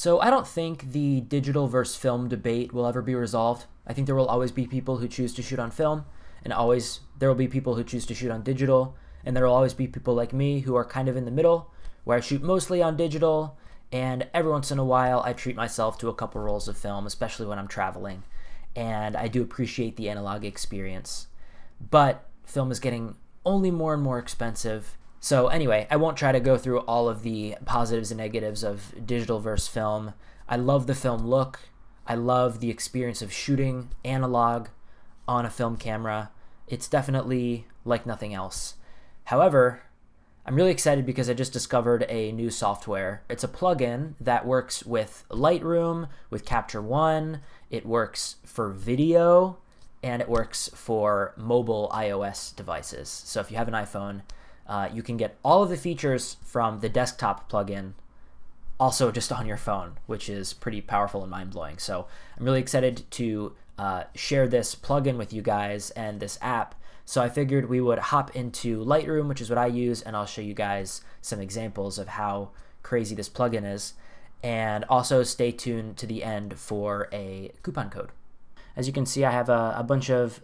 So I don't think the digital versus film debate will ever be resolved. I think there will always be people who choose to shoot on film, and always there will be people who choose to shoot on digital, and there will always be people like me who are kind of in the middle, where I shoot mostly on digital, and every once in a while I treat myself to a couple rolls of film, especially when I'm traveling, and I do appreciate the analog experience. But film is getting only more and more expensive. So anyway, I won't try to go through all of the positives and negatives of digital versus film. I love the film look. I love the experience of shooting analog on a film camera. It's definitely like nothing else. However, I'm really excited because I just discovered a new software. It's a plugin that works with Lightroom, with Capture One. It works for video, and it works for mobile iOS devices. So if you have an iPhone, you can get all of the features from the desktop plugin also just on your phone, which is pretty powerful and mind-blowing. So I'm really excited to share this plugin with you guys and this app. So I figured we would hop into Lightroom, which is what I use, and I'll show you guys some examples of how crazy this plugin is. And also stay tuned to the end for a coupon code. As you can see, I have a bunch of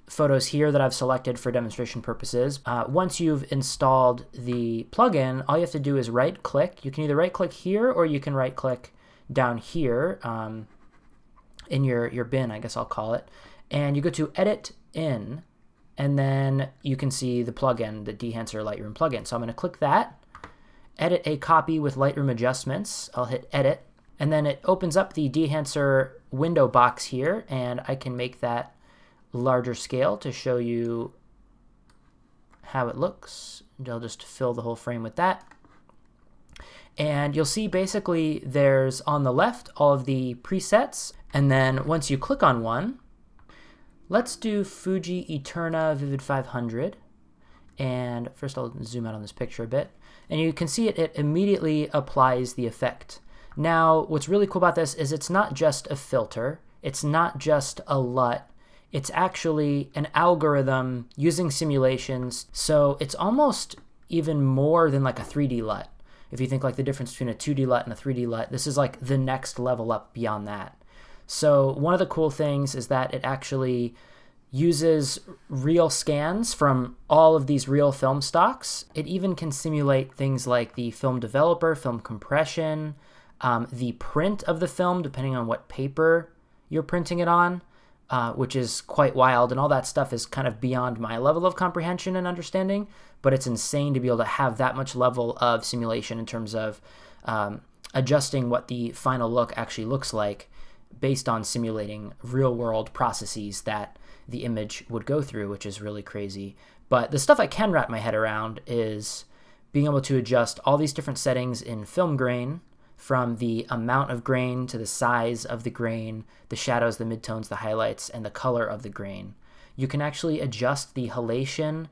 photos here that I've selected for demonstration purposes. Once you've installed the plugin, all you have to do is right click. You can either right click here or you can right click down here in your bin, I guess I'll call it. And you go to Edit In, and then you can see the plugin, the Dehancer Lightroom plugin. So I'm going to click that, edit a copy with Lightroom adjustments. I'll hit Edit, and then it opens up the Dehancer window box here, and I can make that larger scale to show you how it looks. And I'll just fill the whole frame with that. And you'll see basically there's on the left all of the presets, and then once you click on one, let's do Fuji Eterna Vivid 500. And first I'll zoom out on this picture a bit, and you can see it immediately applies the effect. Now what's really cool about this is it's not just a filter, it's not just a LUT, it's actually an algorithm using simulations. So it's almost even more than like a 3D LUT. If you think like the difference between a 2D LUT and a 3D LUT, this is like the next level up beyond that. So one of the cool things is that it actually uses real scans from all of these real film stocks. It even can simulate things like the film developer, film compression, the print of the film, depending on what paper you're printing it on. Which is quite wild, and all that stuff is kind of beyond my level of comprehension and understanding, but it's insane to be able to have that much level of simulation in terms of adjusting what the final look actually looks like based on simulating real-world processes that the image would go through, which is really crazy. But the stuff I can wrap my head around is being able to adjust all these different settings in film grain, from the amount of grain to the size of the grain, the shadows, the midtones, the highlights, and the color of the grain. You can actually adjust the halation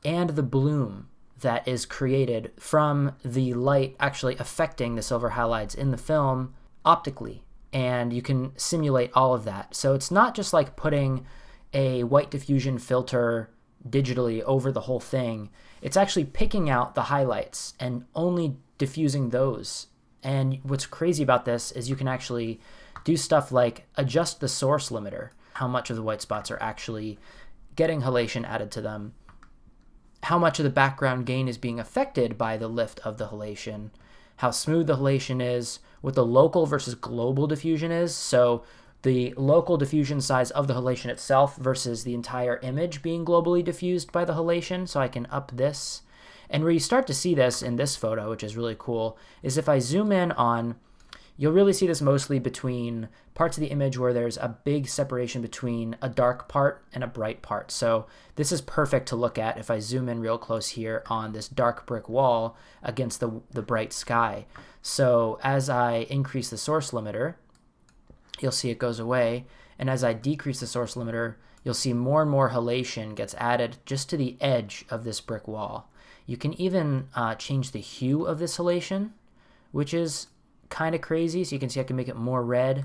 and the bloom that is created from the light actually affecting the silver halides in the film optically, and you can simulate all of that. So it's not just like putting a white diffusion filter digitally over the whole thing. It's actually picking out the highlights and only diffusing those. And what's crazy about this is you can actually do stuff like adjust the source limiter, how much of the white spots are actually getting halation added to them, how much of the background gain is being affected by the lift of the halation, how smooth the halation is, what the local versus global diffusion is. So the local diffusion size of the halation itself versus the entire image being globally diffused by the halation. So I can up this. And where you start to see this in this photo, which is really cool, is if I zoom in on, you'll really see this mostly between parts of the image where there's a big separation between a dark part and a bright part. So this is perfect to look at if I zoom in real close here on this dark brick wall against the bright sky. So as I increase the source limiter, you'll see it goes away. And as I decrease the source limiter, you'll see more and more halation gets added just to the edge of this brick wall. You can even change the hue of this halation, which is kind of crazy. So you can see I can make it more red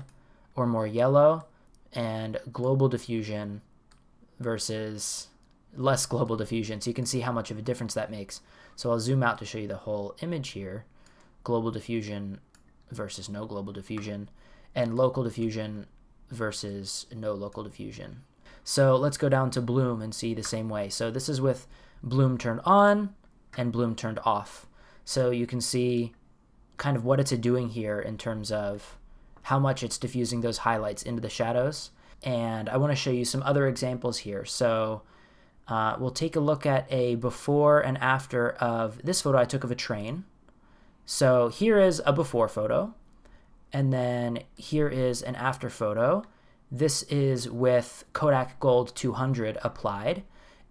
or more yellow, and global diffusion versus less global diffusion. So you can see how much of a difference that makes. So I'll zoom out to show you the whole image here. Global diffusion versus no global diffusion, and local diffusion versus no local diffusion. So let's go down to bloom and see the same way. So this is with bloom turned on and bloom turned off. So you can see kind of what it's doing here in terms of how much it's diffusing those highlights into the shadows. And I want to show you some other examples here. So we'll take a look at a before and after of this photo I took of a train. So here is a before photo, and then here is an after photo. This is with Kodak Gold 200 applied.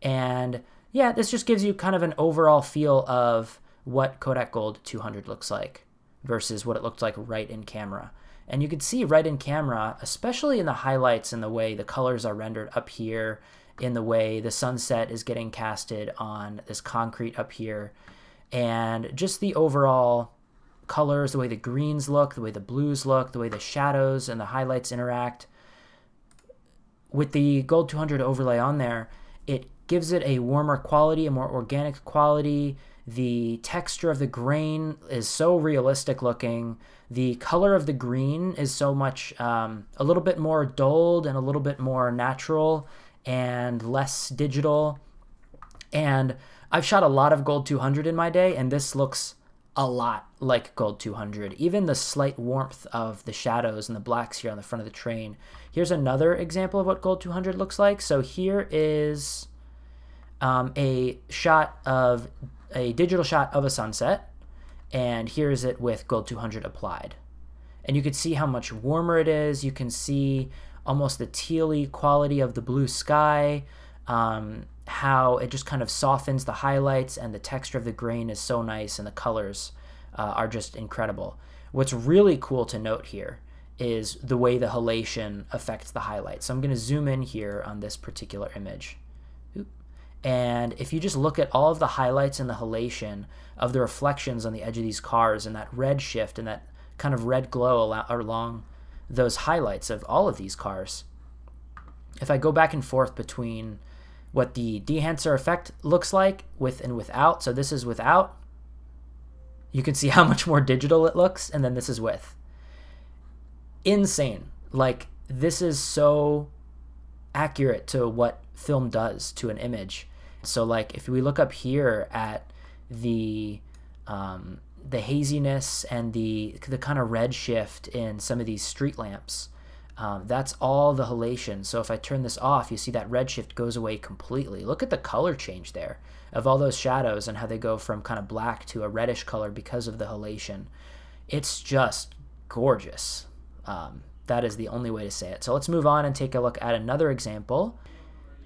And yeah, this just gives you kind of an overall feel of what Kodak Gold 200 looks like versus what it looked like right in camera. And you can see right in camera, especially in the highlights and the way the colors are rendered up here, in the way the sunset is getting casted on this concrete up here, and just the overall colors, the way the greens look, the way the blues look, the way the shadows and the highlights interact. With the Gold 200 overlay on there, it gives it a warmer quality, a more organic quality. The texture of the grain is so realistic looking. The color of the green is so much, a little bit more dulled and a little bit more natural and less digital. And I've shot a lot of Gold 200 in my day, and this looks a lot like Gold 200. Even the slight warmth of the shadows and the blacks here on the front of the train. Here's another example of what Gold 200 looks like. So here is a digital shot of a sunset, and here is it with Gold 200 applied. And you can see how much warmer it is. You can see almost the tealy quality of the blue sky, how it just kind of softens the highlights, and the texture of the grain is so nice, and the colors are just incredible. What's really cool to note here is the way the halation affects the highlights. So I'm going to zoom in here on this particular image. And if you just look at all of the highlights and the halation of the reflections on the edge of these cars, and that red shift and that kind of red glow along those highlights of all of these cars, if I go back and forth between what the Dehancer effect looks like with and without, so this is without, you can see how much more digital it looks, and then this is with. Insane. Like, this is so accurate to what film does to an image. So like if we look up here at the haziness and the kind of red shift in some of these street lamps, that's all the halation. So if I turn this off, you see that red shift goes away completely. Look at the color change there of all those shadows and how they go from kind of black to a reddish color because of the halation. It's just gorgeous. That is the only way to say it. So let's move on and take a look at another example.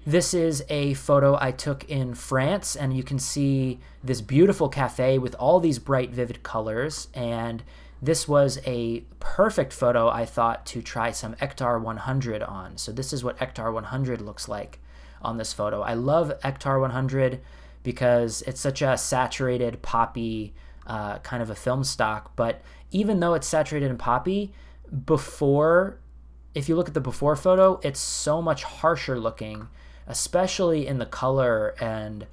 This is a photo I took in France, and you can see this beautiful cafe with all these bright, vivid colors. And this was a perfect photo, I thought, to try some Ektar 100 on. So this is what Ektar 100 looks like on this photo. I love Ektar 100 because it's such a saturated, poppy kind of a film stock. But even though it's saturated and poppy, if you look at the before photo, it's so much harsher looking, especially in the color and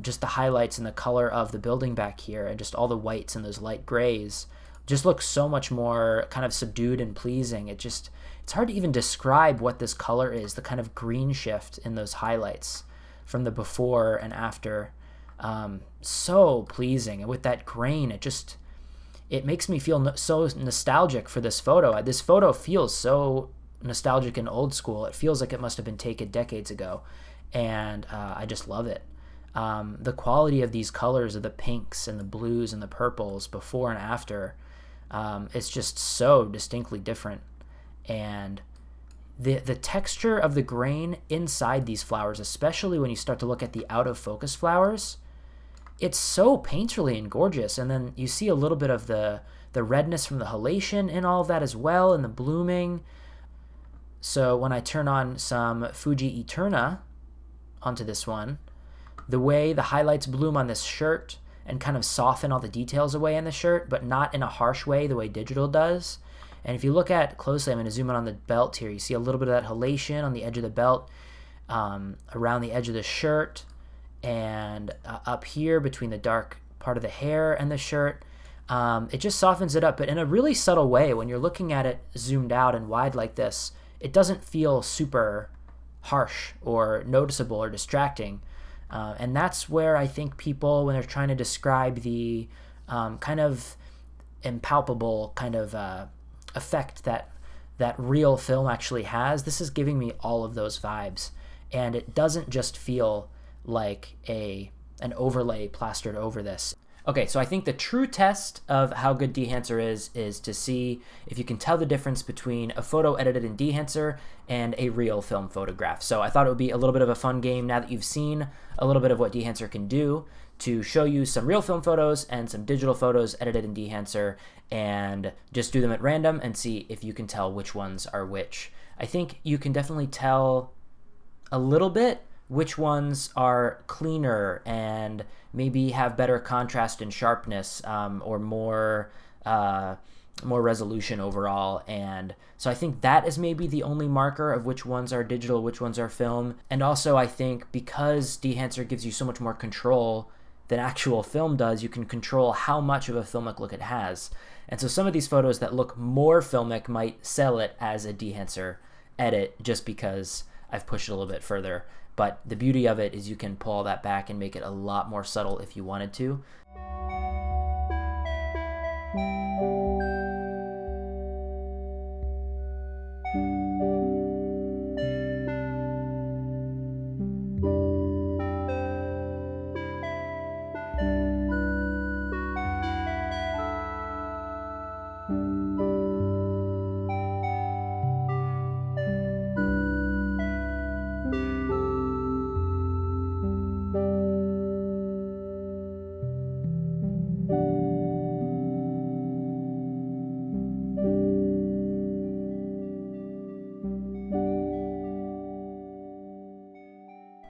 just the highlights and the color of the building back here, and just all the whites and those light grays just look so much more kind of subdued and pleasing. It's hard to even describe what this color is, the kind of green shift in those highlights from the before and after. So pleasing. And with that grain, it makes me feel so nostalgic for this photo. This photo feels so nostalgic and old school. It feels like it must have been taken decades ago, and I just love it. The quality of these colors, of the pinks and the blues and the purples before and after, it's just so distinctly different. And the texture of the grain inside these flowers, especially when you start to look at the out of focus flowers, it's so painterly and gorgeous. And then you see a little bit of the redness from the halation in all of that as well, and the blooming. So when I turn on some Fuji Eterna onto this one, the way the highlights bloom on this shirt and kind of soften all the details away in the shirt, but not in a harsh way the way digital does. And if you look at closely, I'm going to zoom in on the belt here. You see a little bit of that halation on the edge of the belt, around the edge of the shirt, and up here between the dark part of the hair and the shirt. it just softens it up, but in a really subtle way. When you're looking at it zoomed out and wide like this, it doesn't feel super harsh or noticeable or distracting. And that's where I think people, when they're trying to describe the kind of impalpable kind of effect that real film actually has, this is giving me all of those vibes. And it doesn't just feel like an overlay plastered over this. Okay, so I think the true test of how good Dehancer is to see if you can tell the difference between a photo edited in Dehancer and a real film photograph. So I thought it would be a little bit of a fun game, now that you've seen a little bit of what Dehancer can do, to show you some real film photos and some digital photos edited in Dehancer, and just do them at random and see if you can tell which ones are which. I think you can definitely tell a little bit which ones are cleaner and maybe have better contrast and sharpness, or more resolution overall. And so I think that is maybe the only marker of which ones are digital, which ones are film. And also I think because Dehancer gives you so much more control than actual film does, you can control how much of a filmic look it has. And so some of these photos that look more filmic might sell it as a Dehancer edit just because I've pushed it a little bit further. But the beauty of it is you can pull all that back and make it a lot more subtle if you wanted to.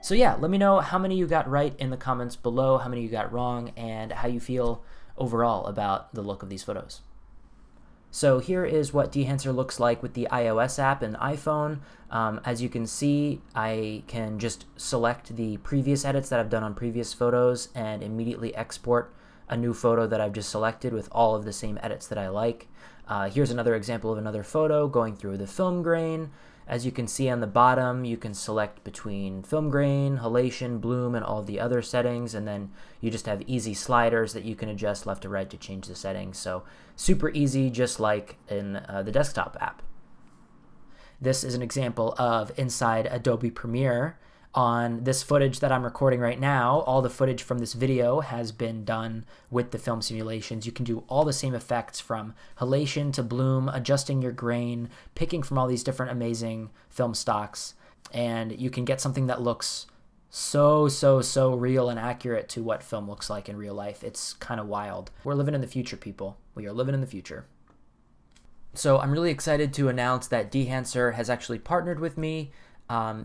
So yeah, let me know how many you got right in the comments below, how many you got wrong, and how you feel overall about the look of these photos. So here is what Dehancer looks like with the iOS app and iPhone. As you can see, I can just select the previous edits that I've done on previous photos and immediately export a new photo that I've just selected with all of the same edits that I like. Here's another example of another photo going through the film grain. As you can see on the bottom, you can select between film grain, halation, bloom, and all the other settings, and then you just have easy sliders that you can adjust left to right to change the settings. So super easy, just like in the desktop app. This is an example of inside Adobe Premiere. On this footage that I'm recording right now, all the footage from this video has been done with the film simulations. You can do all the same effects, from halation to bloom, adjusting your grain, picking from all these different amazing film stocks, and you can get something that looks so real and accurate to what film looks like in real life. It's kind of wild. We're living in the future, people. We are living in the future. So I'm really excited to announce that Dehancer has actually partnered with me.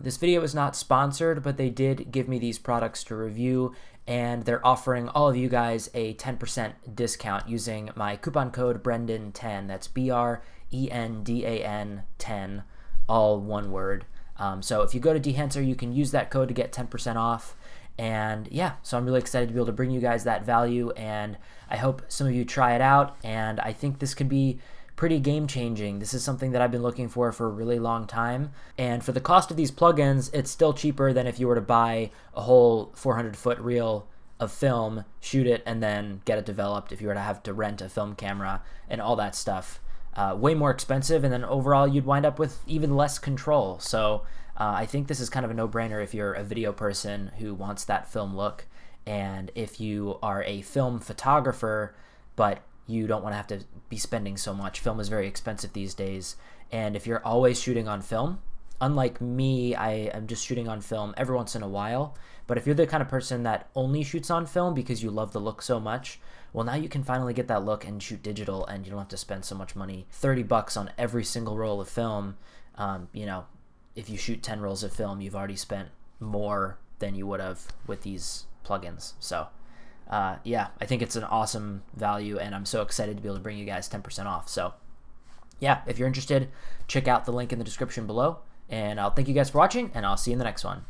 This video is not sponsored, but they did give me these products to review, and they're offering all of you guys a 10% discount using my coupon code Brendan10. That's BRENDAN 10, all one word. So if you go to Dehancer, you can use that code to get 10% off. And yeah, so I'm really excited to be able to bring you guys that value, and I hope some of you try it out, and I think this could be pretty game-changing. This is something that I've been looking for a really long time, and for the cost of these plugins, it's still cheaper than if you were to buy a whole 400-foot reel of film, shoot it, and then get it developed. If you were to have to rent a film camera and all that stuff, way more expensive, and then overall you'd wind up with even less control. So I think this is kind of a no-brainer if you're a video person who wants that film look, and if you are a film photographer but you don't want to have to be spending so much. Film is very expensive these days, and if you're always shooting on film, unlike me, I am just shooting on film every once in a while, but if you're the kind of person that only shoots on film because you love the look so much, well, now you can finally get that look and shoot digital, and you don't have to spend so much money. 30 bucks on every single roll of film. You know, if you shoot 10 rolls of film, you've already spent more than you would have with these plugins. So yeah, I think it's an awesome value, and I'm so excited to be able to bring you guys 10% off. So yeah, if you're interested, check out the link in the description below, and I'll thank you guys for watching, and I'll see you in the next one.